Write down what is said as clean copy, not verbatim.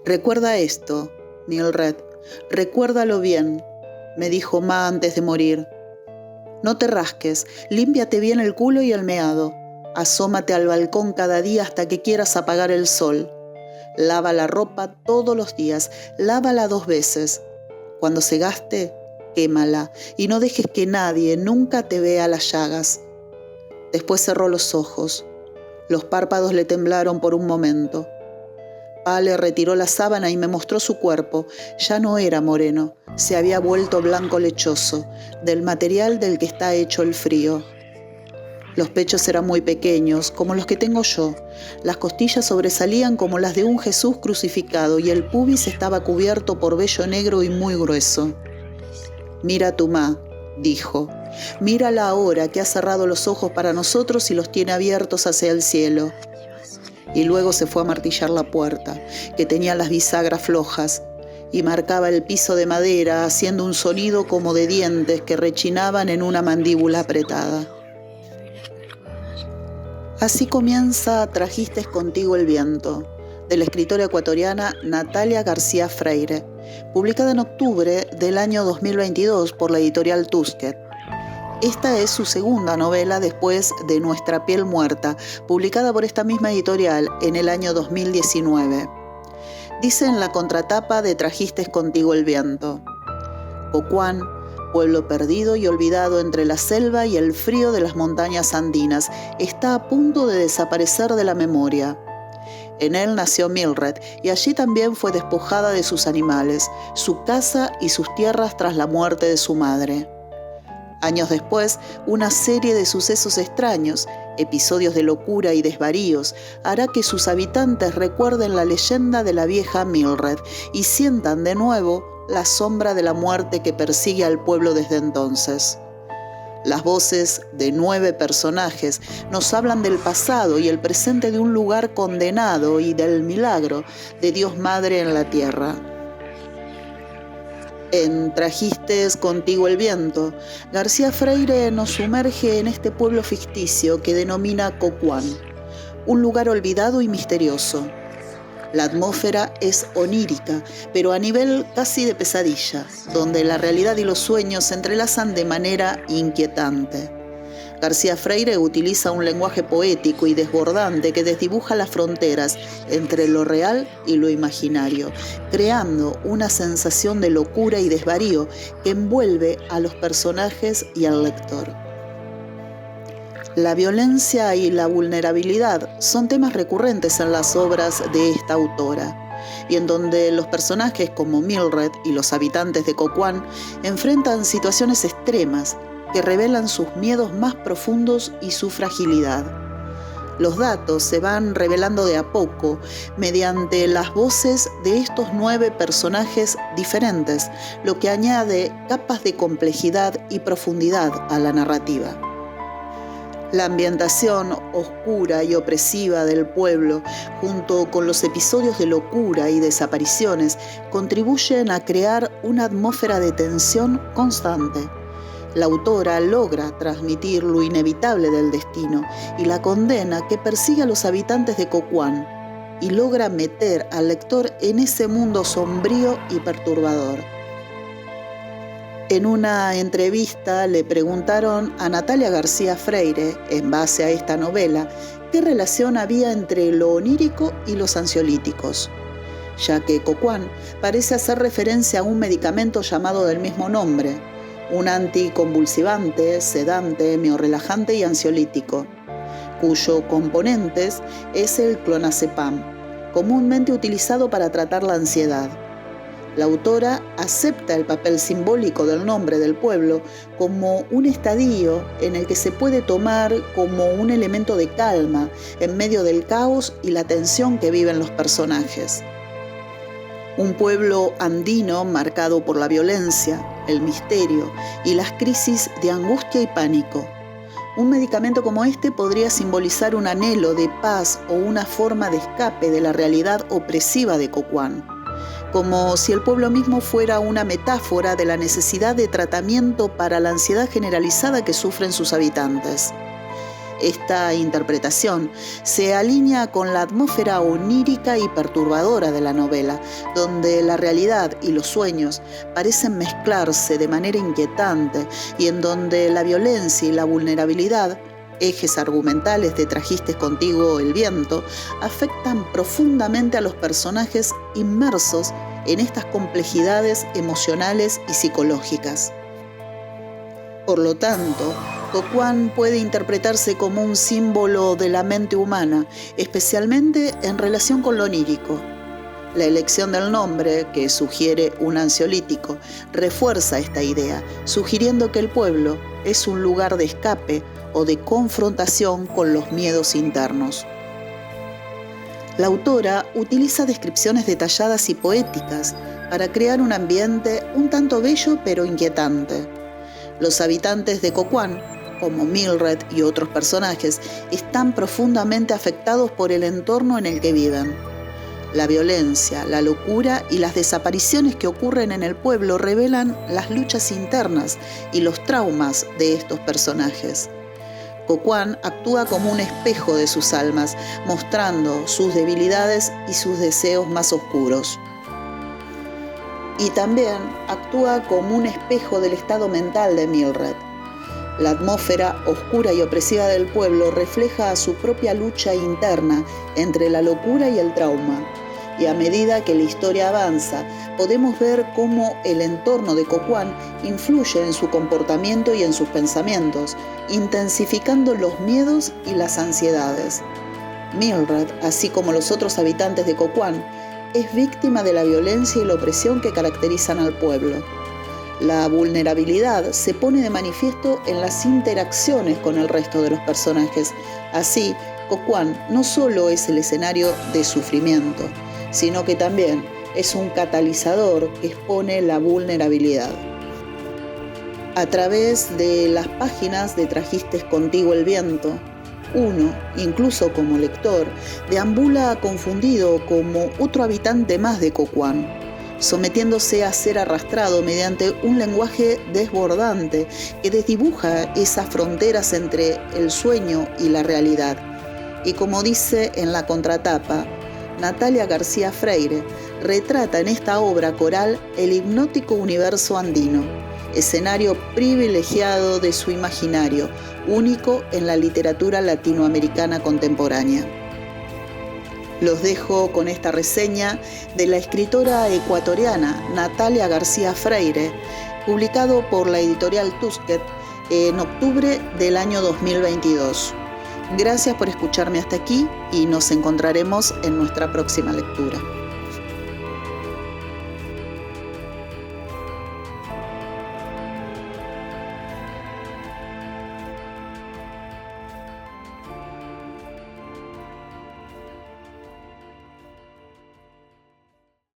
Recuerda esto, Mildred, recuérdalo bien, me dijo Ma antes de morir. No te rasques, límpiate bien el culo y el meado. Asómate al balcón cada día hasta que quieras apagar el sol. Lava la ropa todos los días, lávala 2 veces. Cuando se gaste, quémala y no dejes que nadie nunca te vea las llagas. Después cerró los ojos. Los párpados le temblaron por un momento. Pa le retiró la sábana y me mostró su cuerpo. Ya no era moreno, se había vuelto blanco lechoso, del material del que está hecho el frío. Los pechos eran muy pequeños, como los que tengo yo. Las costillas sobresalían como las de un Jesús crucificado y el pubis estaba cubierto por vello negro y muy grueso. Mira a tu ma, dijo. Mírala ahora que ha cerrado los ojos para nosotros y los tiene abiertos hacia el cielo. Y luego se fue a martillar la puerta, que tenía las bisagras flojas, y marcaba el piso de madera, haciendo un sonido como de dientes que rechinaban en una mandíbula apretada. Así comienza Trajiste contigo el viento, de la escritora ecuatoriana Natalia García Freire, publicada en octubre del año 2022 por la editorial Tusquets. Esta es su segunda novela después de Nuestra piel muerta, publicada por esta misma editorial en el año 2019. Dice en la contratapa de Trajiste contigo el viento: Cocuán, pueblo perdido y olvidado entre la selva y el frío de las montañas andinas, está a punto de desaparecer de la memoria. En él nació Mildred y allí también fue despojada de sus animales, su casa y sus tierras tras la muerte de su madre. Años después, una serie de sucesos extraños, episodios de locura y desvaríos, hará que sus habitantes recuerden la leyenda de la vieja Mildred y sientan de nuevo la sombra de la muerte que persigue al pueblo desde entonces. Las voces de 9 personajes nos hablan del pasado y el presente de un lugar condenado y del milagro de Dios Madre en la tierra. En Trajiste contigo el viento, García Freire nos sumerge en este pueblo ficticio que denomina Cocuán, un lugar olvidado y misterioso. La atmósfera es onírica, pero a nivel casi de pesadilla, donde la realidad y los sueños se entrelazan de manera inquietante. García Freire utiliza un lenguaje poético y desbordante que desdibuja las fronteras entre lo real y lo imaginario, creando una sensación de locura y desvarío que envuelve a los personajes y al lector. La violencia y la vulnerabilidad son temas recurrentes en las obras de esta autora, y en donde los personajes como Mildred y los habitantes de Cocuán enfrentan situaciones extremas que revelan sus miedos más profundos y su fragilidad. Los datos se van revelando de a poco mediante las voces de estos 9 personajes diferentes, lo que añade capas de complejidad y profundidad a la narrativa. La ambientación oscura y opresiva del pueblo, junto con los episodios de locura y desapariciones, contribuyen a crear una atmósfera de tensión constante. La autora logra transmitir lo inevitable del destino y la condena que persigue a los habitantes de Cocuán, y logra meter al lector en ese mundo sombrío y perturbador. En una entrevista le preguntaron a Natalia García Freire, en base a esta novela, qué relación había entre lo onírico y los ansiolíticos, ya que Cocuán parece hacer referencia a un medicamento llamado del mismo nombre, un anticonvulsivante, sedante, miorrelajante y ansiolítico, cuyo componentes es el clonazepam, comúnmente utilizado para tratar la ansiedad. La autora acepta el papel simbólico del nombre del pueblo como un estadio en el que se puede tomar como un elemento de calma en medio del caos y la tensión que viven los personajes. Un pueblo andino marcado por la violencia, el misterio y las crisis de angustia y pánico. Un medicamento como este podría simbolizar un anhelo de paz o una forma de escape de la realidad opresiva de Cocuán, como si el pueblo mismo fuera una metáfora de la necesidad de tratamiento para la ansiedad generalizada que sufren sus habitantes. Esta interpretación se alinea con la atmósfera onírica y perturbadora de la novela, donde la realidad y los sueños parecen mezclarse de manera inquietante y en donde la violencia y la vulnerabilidad, ejes argumentales de Trajiste contigo el viento, afectan profundamente a los personajes inmersos en estas complejidades emocionales y psicológicas. Por lo tanto, Cocuán puede interpretarse como un símbolo de la mente humana, especialmente en relación con lo onírico. La elección del nombre, que sugiere un ansiolítico, refuerza esta idea, sugiriendo que el pueblo es un lugar de escape o de confrontación con los miedos internos. La autora utiliza descripciones detalladas y poéticas para crear un ambiente un tanto bello pero inquietante. Los habitantes de Cocuán, como Mildred y otros personajes, están profundamente afectados por el entorno en el que viven. La violencia, la locura y las desapariciones que ocurren en el pueblo revelan las luchas internas y los traumas de estos personajes. Cocuán actúa como un espejo de sus almas, mostrando sus debilidades y sus deseos más oscuros. Y también actúa como un espejo del estado mental de Mildred. La atmósfera oscura y opresiva del pueblo refleja su propia lucha interna entre la locura y el trauma. Y a medida que la historia avanza, podemos ver cómo el entorno de Cocuán influye en su comportamiento y en sus pensamientos, intensificando los miedos y las ansiedades. Mildred, así como los otros habitantes de Cocuán, es víctima de la violencia y la opresión que caracterizan al pueblo. La vulnerabilidad se pone de manifiesto en las interacciones con el resto de los personajes. Así, Cocuán no solo es el escenario de sufrimiento, sino que también es un catalizador que expone la vulnerabilidad. A través de las páginas de Trajiste contigo el viento, uno, incluso como lector, deambula confundido como otro habitante más de Cocuán, sometiéndose a ser arrastrado mediante un lenguaje desbordante que desdibuja esas fronteras entre el sueño y la realidad. Y como dice en la contratapa, Natalia García Freire retrata en esta obra coral el hipnótico universo andino, escenario privilegiado de su imaginario, único en la literatura latinoamericana contemporánea. Los dejo con esta reseña de la escritora ecuatoriana Natalia García Freire, publicado por la editorial Tusquets en octubre del año 2022. Gracias por escucharme hasta aquí y nos encontraremos en nuestra próxima lectura.